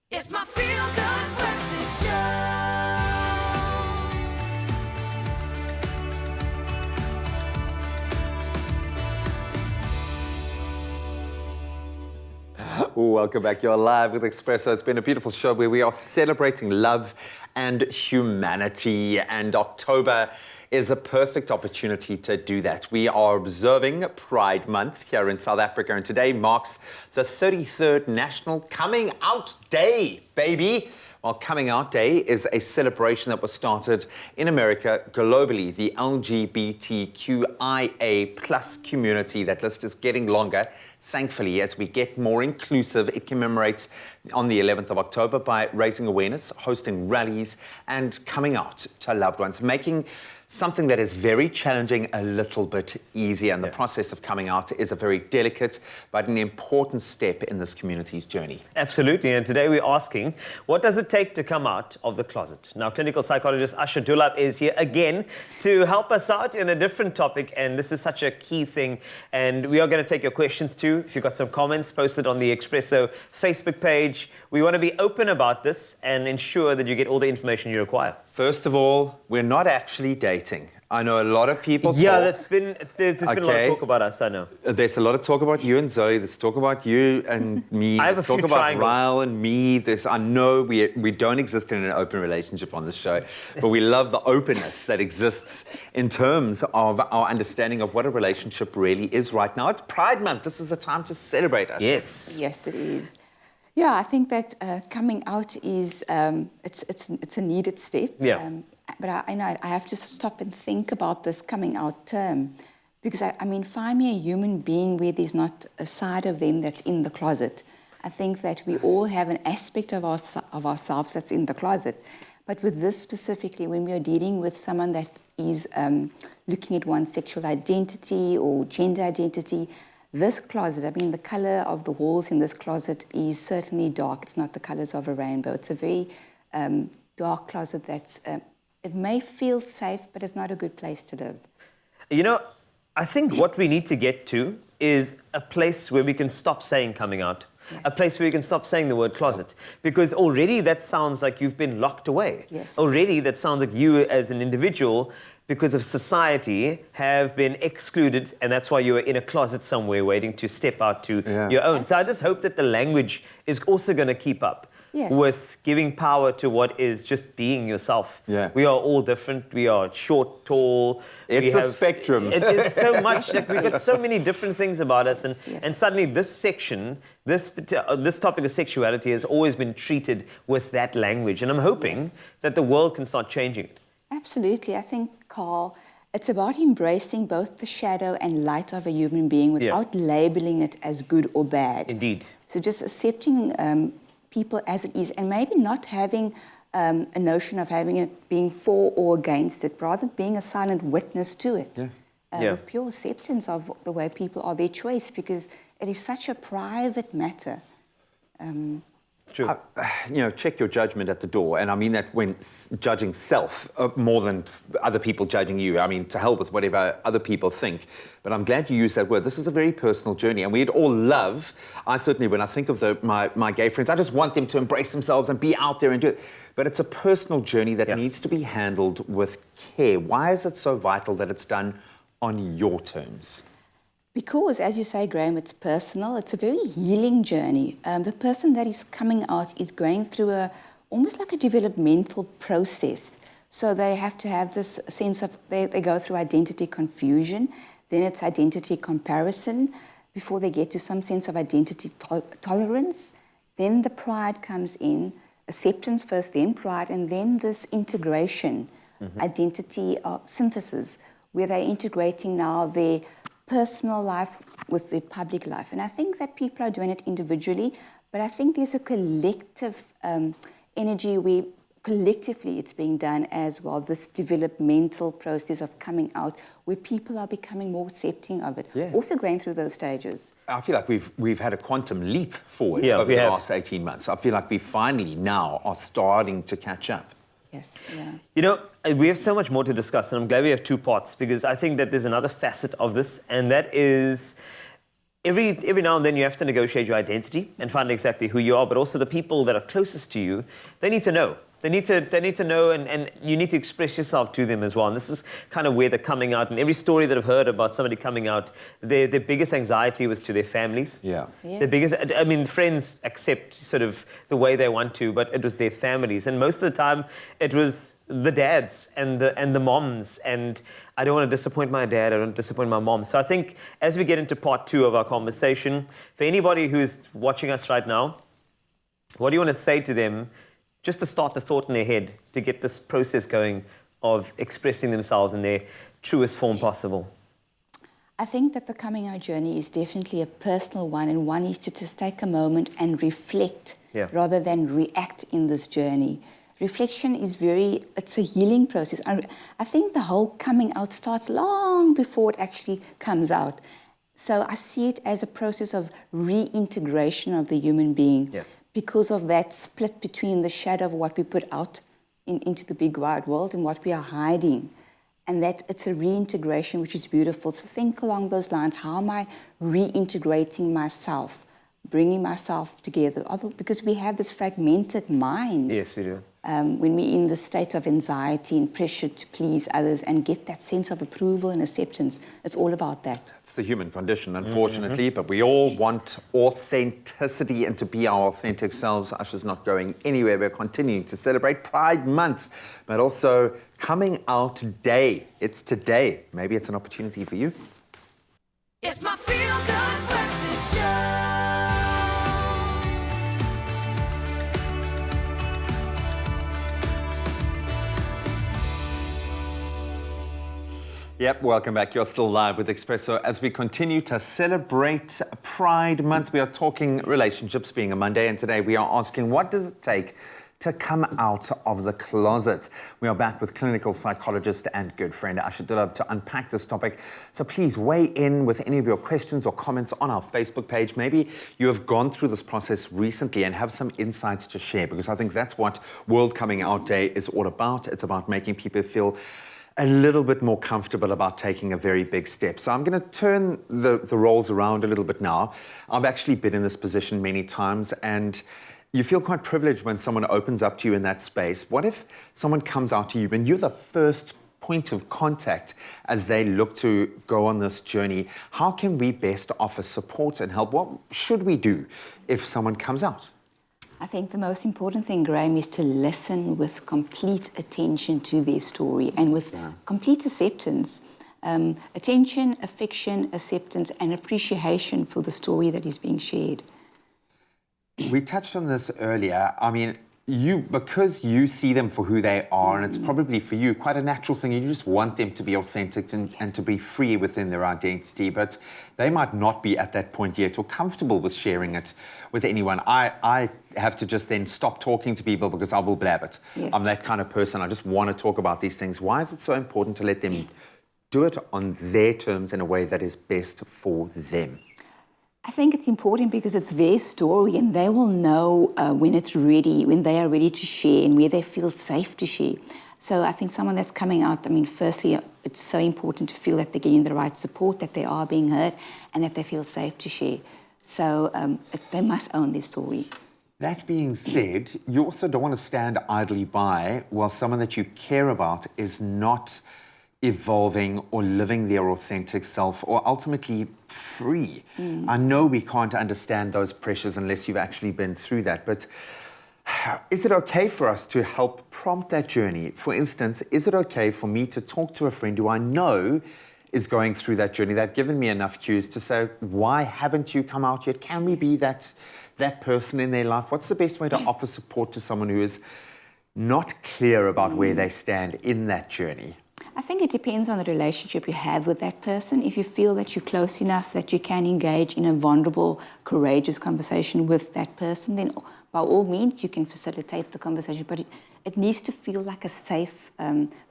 It's my feel-good breakfast show. Welcome back. You're live with Expresso. It's been a beautiful show where we are celebrating love and humanity, and October is a perfect opportunity to do that. We are observing Pride Month here in South Africa, and today marks the 33rd National Coming Out Day, baby. Well, Coming Out Day is a celebration that was started in America globally. The LGBTQIA plus community, that list is getting longer. Thankfully, as we get more inclusive, it commemorates on the 11th of October by raising awareness, hosting rallies, and coming out to loved ones, making something that is very challenging a little bit easier. And the process of coming out is a very delicate but an important step in this community's journey. Absolutely, and today we're asking, what does it take to come out of the closet? Now, clinical psychologist Asha Dullabh is here again to help us out in a different topic, and this is such a key thing, and we are going to take your questions too. If you've got some comments, post it on the Expresso Facebook page. We want to be open about this and ensure that you get all the information you require. First of all, we're not actually dating. I know a lot of people Yeah, talk. there's been a lot of talk about us, I know. There's a lot of talk about you and Zoe. There's talk about you and me. I have There's a few talk about triangles. Ryle and me. I know we don't exist in an open relationship on this show, but we love the openness that exists in terms of our understanding of what a relationship really is right now. It's Pride Month. This is a time to celebrate us. Yes. Yes, it is. Yeah, I think that coming out is it's a needed step. Yeah. But I know I have to stop and think about this coming out term, because I mean, find me a human being where there's not a side of them that's in the closet. I think that we all have an aspect of ourselves that's in the closet. But with this specifically, when we are dealing with someone that is looking at one's sexual identity or gender identity, this closet, I mean, the color of the walls in this closet is certainly dark. It's not the colors of a rainbow. It's a very dark closet that's, it may feel safe, but it's not a good place to live. You know, I think what we need to get to is a place where we can stop saying coming out. Yeah. A place where you can stop saying the word closet. Because already that sounds like you've been locked away. Yes. Already that sounds like you as an individual, because of society, have been excluded, and that's why you are in a closet somewhere waiting to step out to your own. So I just hope that the language is also going to keep up. Yes. With giving power to what is just being yourself. Yeah. We are all different. We are short, tall. It's a spectrum. It is so much. Like, we've got so many different things about us, and Yes. and suddenly this section, this topic of sexuality has always been treated with that language, and I'm hoping that the world can start changing it. Absolutely. I think, Carl, it's about embracing both the shadow and light of a human being without labeling it as good or bad. Indeed. So just accepting people as it is, and maybe not having a notion of having it being for or against it, rather being a silent witness to it. With pure acceptance of the way people are, their choice, because it is such a private matter. True. You know, check your judgment at the door. And I mean that when judging self more than other people judging you. I mean, to hell with whatever other people think. But I'm glad you used that word. This is a very personal journey. And we'd all love, I certainly, when I think of my gay friends, I just want them to embrace themselves and be out there and do it. But it's a personal journey that needs to be handled with care. Why is it so vital that it's done on your terms? Because, as you say, Graham, it's personal. It's a very healing journey. The person that is coming out is going through almost like a developmental process. So they have to have this sense of, they go through identity confusion, then it's identity comparison, before they get to some sense of identity tolerance. Then the pride comes in, acceptance first, then pride, and then this integration, identity synthesis, where they're integrating now their personal life with the public life. And I think that people are doing it individually, but I think there's a collective energy where collectively it's being done as well, this developmental process of coming out, where people are becoming more accepting of it, also going through those stages. I feel like we've had a quantum leap forward Yeah, over we the have. last 18 months. I feel like we finally now are starting to catch up. Yes, yeah. You know, we have so much more to discuss, and I'm glad we have two parts, because I think that there's another facet of this, and that is every now and then you have to negotiate your identity and find exactly who you are, but also the people that are closest to you, they need to know. They need to know, and you need to express yourself to them as well. And this is kind of where the coming out, and every story that I've heard about somebody coming out, their biggest anxiety was to their families. Yeah. Yeah. The biggest, I mean, friends accept sort of the way they want to, but it was their families. And most of the time, it was the dads and the moms. And I don't want to disappoint my dad, I don't want to disappoint my mom. So I think as we get into part 2 of our conversation, for anybody who's watching us right now, what do you want to say to them just to start the thought in their head to get this process going of expressing themselves in their truest form possible? I think that the coming out journey is definitely a personal one, and one is to just take a moment and reflect rather than react in this journey. Reflection is it's a healing process. I think the whole coming out starts long before it actually comes out. So I see it as a process of reintegration of the human being. Yeah. Because of that split between the shadow of what we put out into the big wide world and what we are hiding. And that it's a reintegration, which is beautiful. So think along those lines. How am I reintegrating myself, bringing myself together? Because we have this fragmented mind. Yes, we do. When we're in the state of anxiety and pressure to please others and get that sense of approval and acceptance, it's all about that. It's the human condition, unfortunately, but we all want authenticity and to be our authentic selves. Asha's not going anywhere. We're continuing to celebrate Pride Month, but also Coming Out Day. It's today. Maybe it's an opportunity for you. It's my feel-good breakfast show. Yep, welcome back. You're still live with Expresso as we continue to celebrate Pride Month. We are talking relationships being a Monday, and today we are asking, what does it take to come out of the closet? We are back with clinical psychologist and good friend Asha Dullabh to unpack this topic. So please weigh in with any of your questions or comments on our Facebook page. Maybe you have gone through this process recently and have some insights to share, because I think that's what World Coming Out Day is all about. It's about making people feel a little bit more comfortable about taking a very big step. So I'm going to turn the roles around a little bit now. I've actually been in this position many times, and you feel quite privileged when someone opens up to you in that space. What if someone comes out to you and you're the first point of contact as they look to go on this journey? How can we best offer support and help? What should we do if someone comes out? I think the most important thing, Graham, is to listen with complete attention to their story and with complete acceptance. Attention, affection, acceptance, and appreciation for the story that is being shared. We touched on this earlier. I mean, because you see them for who they are, and it's probably for you quite a natural thing. You just want them to be authentic and to be free within their identity, but they might not be at that point yet or comfortable with sharing it with anyone. I have to just then stop talking to people because I will blab it. Yes. I'm that kind of person. I just want to talk about these things. Why is it so important to let them do it on their terms in a way that is best for them? I think it's important because it's their story, and they will know when it's ready, when they are ready to share and where they feel safe to share. So I think someone that's coming out, I mean, firstly, it's so important to feel that they're getting the right support, that they are being heard, and that they feel safe to share. So they must own their story. That being said, you also don't want to stand idly by while someone that you care about is not evolving or living their authentic self or ultimately free. I know we can't understand those pressures unless you've actually been through that, but is it okay for us to help prompt that journey? For instance, is it okay for me to talk to a friend who I know is going through that journey? They've given me enough cues to say, why haven't you come out yet? Can we be that person in their life? What's the best way to offer support to someone who is not clear about where they stand in that journey? I think it depends on the relationship you have with that person. If you feel that you're close enough that you can engage in a vulnerable, courageous conversation with that person, then by all means you can facilitate the conversation. But it needs to feel like a safe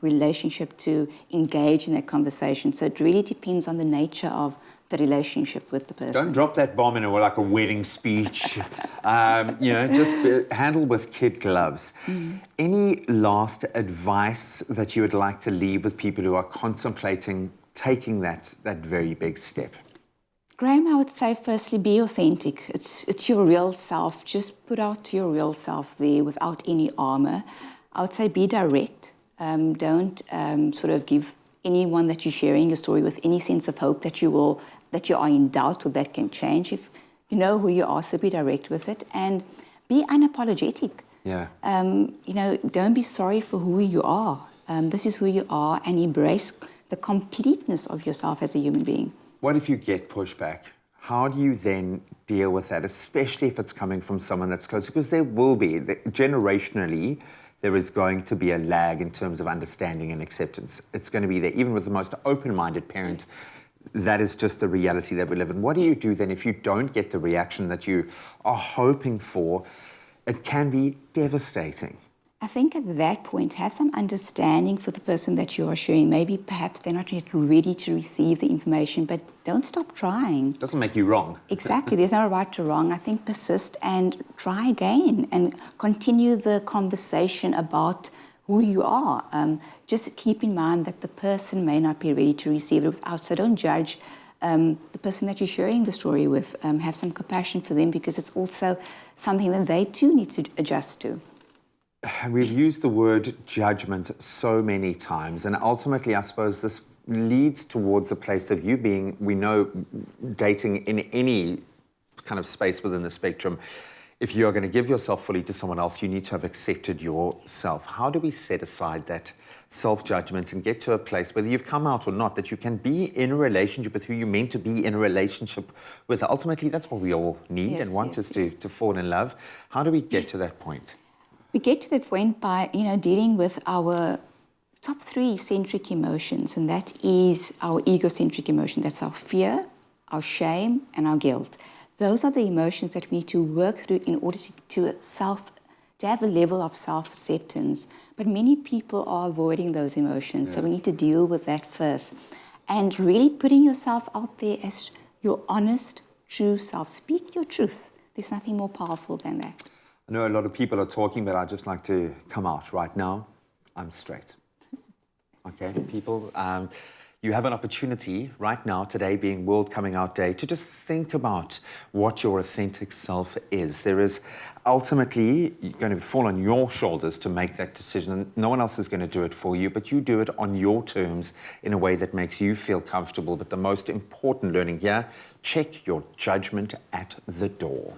relationship to engage in that conversation. So it really depends on the nature of the relationship with the person. Don't drop that bomb in like a wedding speech. Just handle with kid gloves. Any last advice that you would like to leave with people who are contemplating taking that very big step? Graham, I would say firstly, be authentic. It's your real self. Just put out your real self there without any armor. I would say be direct. Don't sort of give anyone that you're sharing your story with any sense of hope that you are in doubt or that can change. If you know who you are, so be direct with it and be unapologetic. Yeah. Don't be sorry for who you are. This is who you are, and embrace the completeness of yourself as a human being. What if you get pushback? How do you then deal with that, especially if it's coming from someone that's close? Because there will be, generationally, there is going to be a lag in terms of understanding and acceptance. It's going to be there, even with the most open-minded parent. That is just the reality that we live in. What do you do then if you don't get the reaction that you are hoping for? It can be devastating. I think at that point, have some understanding for the person that you are sharing. Maybe perhaps they're not yet ready to receive the information, but don't stop trying. Doesn't make you wrong. Exactly. There's no right to wrong. I think persist and try again and continue the conversation about who you are. Just keep in mind that the person may not be ready to receive it without, so don't judge the person that you're sharing the story with. Have some compassion for them, because it's also something that they too need to adjust to. We've used the word judgment so many times, and ultimately, I suppose this leads towards a place of you being, we know, dating in any kind of space within the spectrum. If you are going to give yourself fully to someone else, you need to have accepted yourself. How do we set aside that self-judgment and get to a place, whether you've come out or not, that you can be in a relationship with who you're meant to be in a relationship with? Ultimately, that's what we all need and want, is to fall in love. How do we get to that point? We get to that point by, dealing with our top 3 centric emotions, and that is our egocentric emotion. That's our fear, our shame, and our guilt. Those are the emotions that we need to work through in order to have a level of self-acceptance. But many people are avoiding those emotions, so we need to deal with that first. And really putting yourself out there as your honest, true self. Speak your truth. There's nothing more powerful than that. I know a lot of people are talking, but I'd just like to come out right now. I'm straight. Okay, people, you have an opportunity right now, today being World Coming Out Day, to just think about what your authentic self is. There is ultimately going to fall on your shoulders to make that decision, and no one else is going to do it for you, but you do it on your terms in a way that makes you feel comfortable. But the most important learning here, check your judgment at the door.